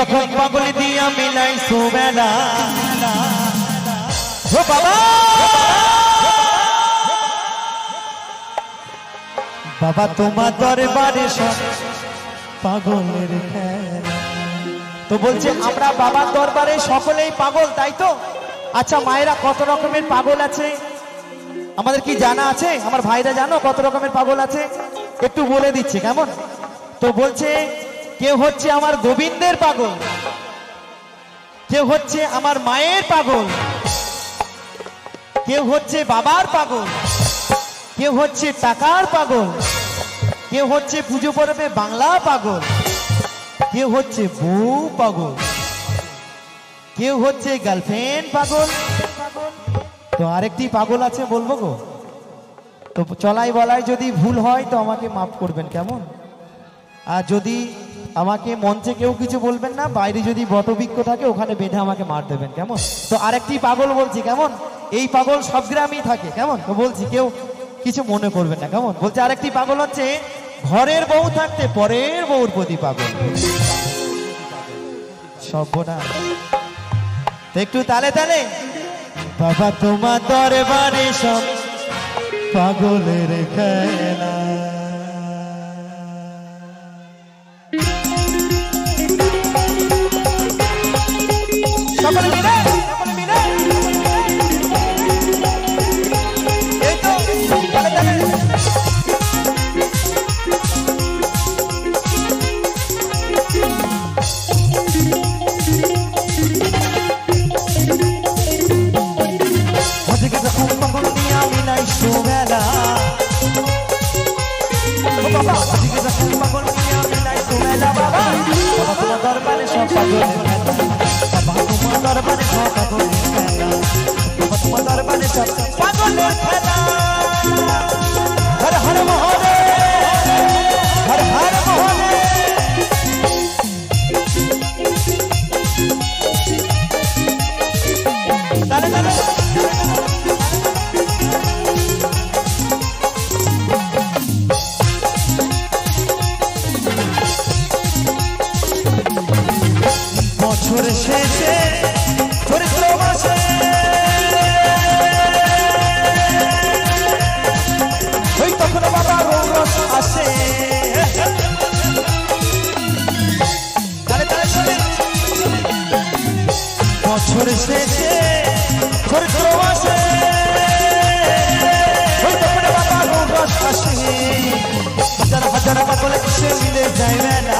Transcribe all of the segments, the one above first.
যখন পাগল দিয়া মিলাই সুবেলা ও বাবা বাবা তোমার দরবারে সব পাগলের খেলা। তো বলছে আমরা বাবার দরবারে সকলেই পাগল, তাই তো? আচ্ছা মায়েরা কত রকমের পাগল আছে আমাদের কি জানা আছে? আমার ভাইরা জানো কত রকমের পাগল আছে? একটু বলে দিচ্ছে কেমন? তো বলছে কেউ হচ্ছে আমার গোবিন্দের পাগল, কেউ হচ্ছে আমার মায়ের পাগল, কেউ হচ্ছে বাবার পাগল, কেউ হচ্ছে টাকার পাগল, কেউ হচ্ছে পুজো পরবে বাংলা পাগল, কেউ হচ্ছে বউ পাগল, কেউ হচ্ছে গার্লফ্রেন্ড পাগল। তো আরেকটি পাগল আছে বলবো গো, তো চলাই বলাই যদি ভুল হয় তো আমাকে মাফ করবেন কেমন? আর যদি আমাকে মঞ্চে কেউ কিছু বলবেন না, বাইরে যদি বটবৃক্ষ থাকে ওখানে বেঁধে আমাকে মার দেবেন কেমন? তো আরেকটি পাগল বলছি কেমন? এই পাগল সব গ্রামেই থাকে কেমন? তো বলছি কেউ কিছু মনে করবেন না কেমন? বলছে আরেকটি পাগল হচ্ছে ঘরের বউ থাকতে পরের বউর প্রতি পাগল। সর্বনা তো একটু তালে তালে বাবা তোমার দরবারে সব পাগলের খেলা। সকলে মিলে এই তো তালে তালে দরবারে সব পাগলের খেলা, বাবা তোমার দরবারে সব পাগলের খেলা, বাবা তোমার দরবারে সব পাগলের খেলা। হর হর মহাদেব, হর হর মহাদেব। তালে তালে বছর শেষে চরিত্র মাসে ওই তখন বাবা রস আসে। বছর শেষে চরিত্র মাসে ওই তখন বাবা রস আসে। হাজার হাজার পাগল এসে মিলে যায় মেলা,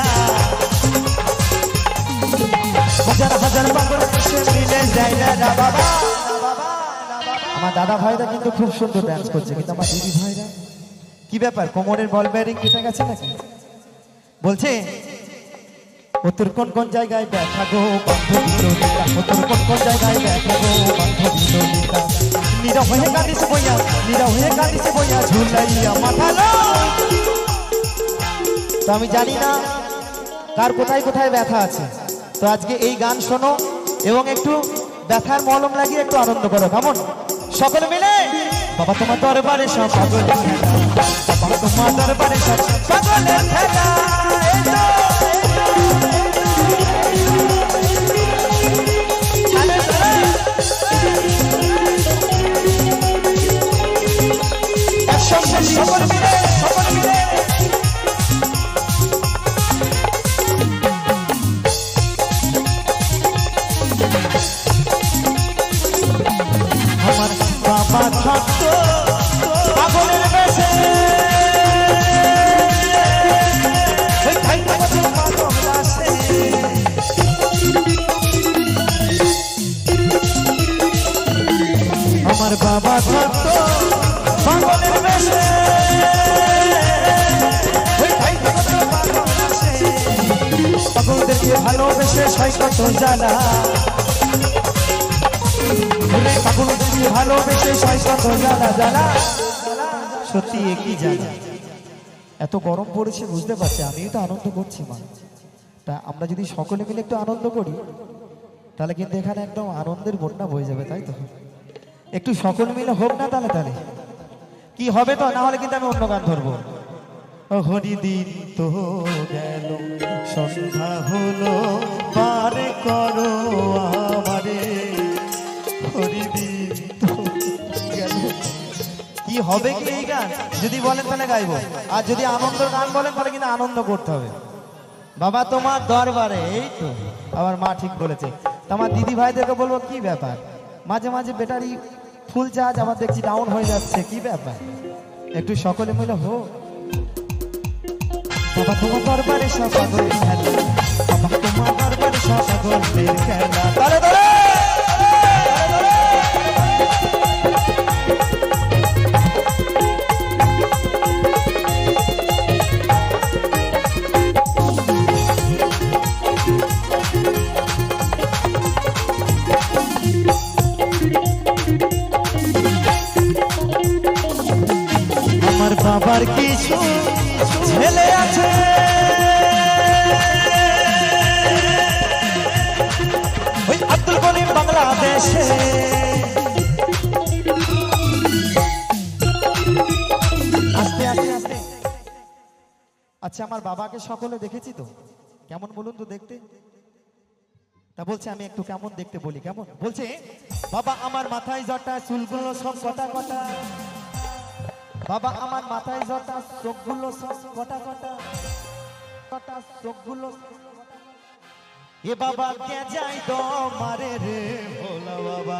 হাজার হাজার পাগল এসে মিলে যায় না বাবা। আমার দাদা ভাইরা কিন্তু খুব সুন্দর ডান্স করছে, কিন্তু আমার দিদি ভাইরা কি ব্যাপার, কোমরের বল বেয়ারিং কেটে গেছে নাকি? বলছে ও তোর কোন কোন জায়গায় ব্যথা গো বান্ধবী ললিতা, ও তোর কোন কোন জায়গায় ব্যথা গো বান্ধবী ললিতা, নীরব হয়ে কাঁদিস বইয়া, নীরব হয়ে কাঁদিস বইয়া ঝুলাইয়া মাথা। তো আমি জানি না কার কোথায় কোথায় ব্যথা আছে, তো আজকে এই গান শোনো এবং একটু ব্যথার মলম লাগিয়ে একটু আনন্দ করো কেমন? সকলে মিলে বাবা তোমার দরবারে সব পাগলের খেলা, বাবা তোমার দরবারে সব পাগলের খেলা। সকলে মিলে সকলে মিলে আমার বাবা থাকতো পাগলের বেশে, আমার বাবা থাকতো পাগলের বেশে, পাগলদেরকে ভালোবেসে সৈকত জ্বালা, পাগলদেরকে ভালোবেসে সৈকত জ্বালা জ্বালা। সত্যি একই জানা, এত গরম পড়েছে বুঝতে পারছি, আমিও তো আনন্দ করছি মা। তা আমরা যদি সকলে মিলে একটু আনন্দ করি তাহলে কিন্তু এখানে একদম আনন্দের বন্যা বয়ে যাবে, তাই তো? একটু সকল মিলে হোক না, তাহলে তাহলে কি হবে? তো না হলে কিন্তু আমি অন্য গান ধরবো। হরি দিন তো গেল সন্ধ্যা হলো। হবে কি এই গান? যদি বলেন তাহলে গাইবো, আর যদি আনন্দ গান বলেন তাহলে কিন্তু আনন্দ করতে হবে। বাবা তোমার দরবারে, এই তো আমার মা ঠিক বলেছে। তো আমার দিদি ভাইদেরকে বলবো কি ব্যাপার, মাঝে মাঝে ব্যাটারি ফুল চার্জ আবার দেখছি ডাউন হয়ে যাচ্ছে, কি ব্যাপার? একটু সকলে মিলে হোক। বাবা তোমার দরবারে সব পাগল খেলা, বাবা তোমার দরবারে সব পাগলের খেলা। তালে তালে আমার বাবার কিছু ছেলে আছে, ওই আব্দুল করিম বাংলাদেশে। আস্তে আস্তে আস্তে। আচ্ছা আমার বাবাকে সকলে দেখেছি তো, কেমন বলুন তো দেখতে? তা বলছে আমি একটু কেমন দেখতে বলি, কেমন বলছে? বাবা আমার মাথায় জটা, চুলগুলো সব কটা কটা, বাবা আমার মাথায় জটা, চোখগুলো সব কটা কটা কটা, চোখগুলো। এ বাবা গেজাই দম মারে রে ভোলা বাবা।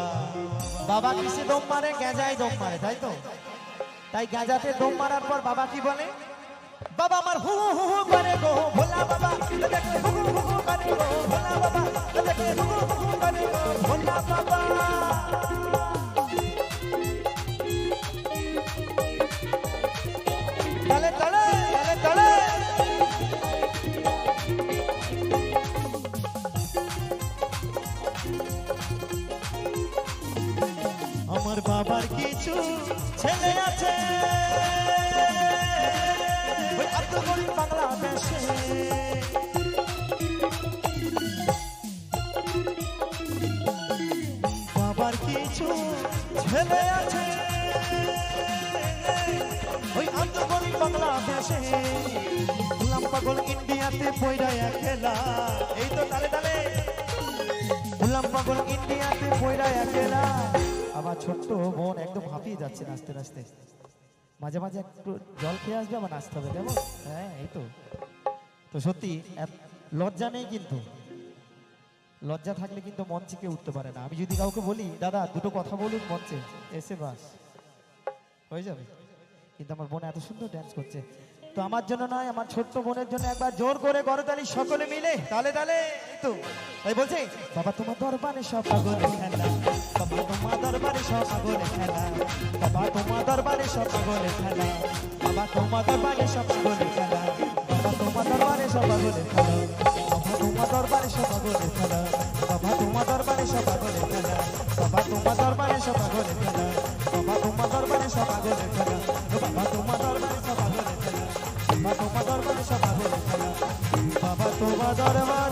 বাবা কিসে দম মারে? গেজাই দম মারে, তাই তো? তাই গেজাতে দম মারার পর বাবা কি বলে? বাবা আমার হু হু হু করে গো ভোলা বাবা, দেখে হু হু হু করে গো ভোলা বাবা, দেখে হু হু হু করে গো ভোলা বাবা। তালে তালে তালে তালে। আমার বাবার কিছু ছেলে আছে, ওই আব্দুল করিম বাংলাদেশে। বাবার কিছু ছেলে আছে, ওই আব্দুল করিম বাংলাদেশে। গোলাম পাগল ইন্ডিয়াতে পয়রায়া খেলা, এই তো তালে তালে। গোলাম পাগল ইন্ডিয়াতে পয়রায়া খেলা। আমার ছোট্ট বোন একদম হাঁপিয়ে যাচ্ছে নাচতে নাচতে, মাঝে মাঝে একটু জল খেয়ে আসবে, আবার নাচতে হবে, কেমন? হ্যাঁ এই তো। তো সত্যি লজ্জা নেই, কিন্তু লজ্জা থাকলে কিন্তু মঞ্চে কেউ উঠতে পারে না। আমি যদি কাউকে বলি দাদা দুটো কথা বলুন মঞ্চে এসে, বাস হয়ে যাবে। কিন্তু আমার বোন এত সুন্দর ডান্স করছে, তো আমার জন্য নয়, আমার ছোট্ট বোনের জন্য একবার জোর করে করতালি সকলে মিলে, তালে তালে। তো তাই বলছে বাবা তোমার দরবারে সব পাগলের খেলা, বাবা তোমার দরবারে সব পাগলের খেলা, বাবা তোমার দরবারে সব পাগলের খেলা, বাবা তোমার দরবারে সব পাগলের খেলা, বাবা তোমার দরবারে সব পাগলের খেলা, বাবা তোমার দরবারে সব পাগলের খেলা, বাবা তোমার দরবারে সব পাগলের খেলা, বাবা তোমার দরবারে সব পাগলের খেলা, বাবা তোমার দরবারে সব পাগলের খেলা, বাবা তোমার দরবারে সব পাগলের খেলা, বাবা তোমার দরবারে সব পাগলের খেলা, বাবা তোমার দরবারে